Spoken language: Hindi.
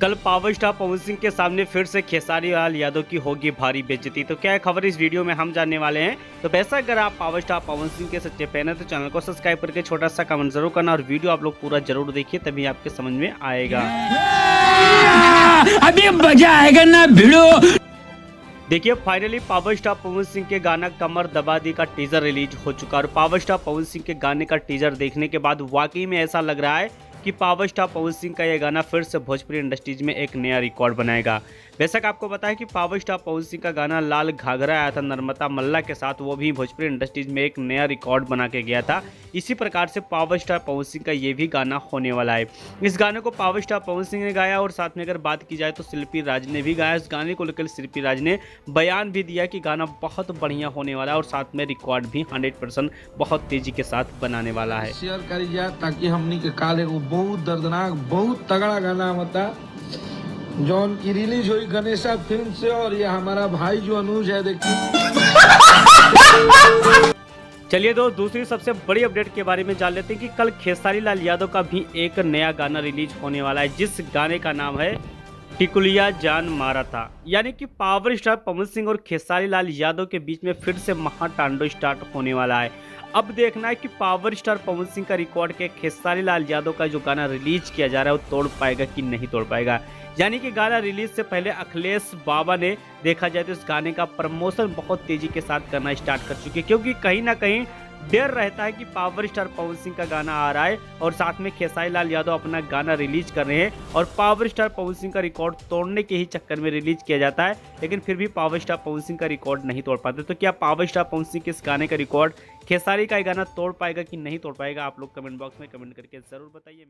कल पावर स्टार पवन सिंह के सामने फिर से खेसारी लाल यादव की होगी भारी बेइज्जती। तो क्या है खबर इस वीडियो में हम जानने वाले हैं। तो वैसा अगर आप पावर स्टार पवन सिंह के सच्चे फैन हैं तो चैनल को सब्सक्राइब करके छोटा सा कमेंट जरूर करना और वीडियो आप लोग पूरा जरूर देखिए, तभी आपके समझ में आएगा। अभी मजा आएगा ना भिड़ो। देखिए finally power star Pawan Singh के गाना कमर दबा दी का टीजर रिलीज हो चुका है और पावर स्टार पवन सिंह के गाने का टीजर देखने के बाद वाकई में ऐसा लग रहा है कि पावर स्टार पवन सिंह का यह गाना फिर से भोजपुरी इंडस्ट्रीज में एक नया रिकॉर्ड बनाएगा। बेशक आपको पता है कि पावर स्टार पवन सिंह का गाना लाल घाघरा आया था नर्मदा मल्ला के साथ, वो भी भोजपुरी इंडस्ट्रीज में एक नया रिकॉर्ड बना के गया था। इसी प्रकार से पावर स्टार पवन सिंह का ये भी गाना होने वाला है। इस गाने को पावर स्टार पवन सिंह ने गाया और साथ में अगर बात की जाए तो शिल्पी राज ने भी गाया। इस गाने को लेकर शिल्पी राज ने बयान भी दिया कि गाना बहुत बढ़िया होने वाला है और साथ में रिकॉर्ड भी 100% बहुत तेजी के साथ बनाने वाला है। शेयर करी जाए ताकि हमनी के काल एगो बहुत दर्दनाक बहुत तगड़ा गाना बता जौन की रिलीज हुई गणेशा फिल्म से, और ये हमारा भाई जो अनुज है देखिए। चलिए दोस्त, दूसरी सबसे बड़ी अपडेट के बारे में जान लेते हैं कि कल खेसारी लाल यादव का भी एक नया गाना रिलीज होने वाला है, जिस गाने का नाम है टिकुलिया जान मारा था। यानी कि पावर स्टार पवन सिंह और खेसारी लाल यादव के बीच में फिर से महातांडव स्टार्ट होने वाला है। अब देखना है कि पावर स्टार पवन सिंह का रिकॉर्ड के खेसारी लाल यादव का जो गाना रिलीज किया जा रहा है वो तोड़ पाएगा कि नहीं तोड़ पाएगा। यानी कि गाना रिलीज से पहले अखिलेश बाबा ने देखा जाए तो इस गाने का प्रमोशन बहुत तेजी के साथ करना स्टार्ट कर चुके हैं, क्योंकि कहीं ना कहीं डर रहता है कि पावर स्टार पवन सिंह का गाना आ रहा है और साथ में खेसारी लाल यादव अपना गाना रिलीज कर रहे हैं और पावर स्टार पवन सिंह का रिकॉर्ड तोड़ने के ही चक्कर में रिलीज किया जाता है, लेकिन फिर भी पावर स्टार पवन सिंह का रिकॉर्ड नहीं तोड़ पाते। तो क्या पावर स्टार पवन सिंह के इस गाने का रिकॉर्ड खेसारी का गाना तोड़ पाएगा कि नहीं तोड़ पाएगा, आप लोग कमेंट बॉक्स में कमेंट करके जरूर बताइए।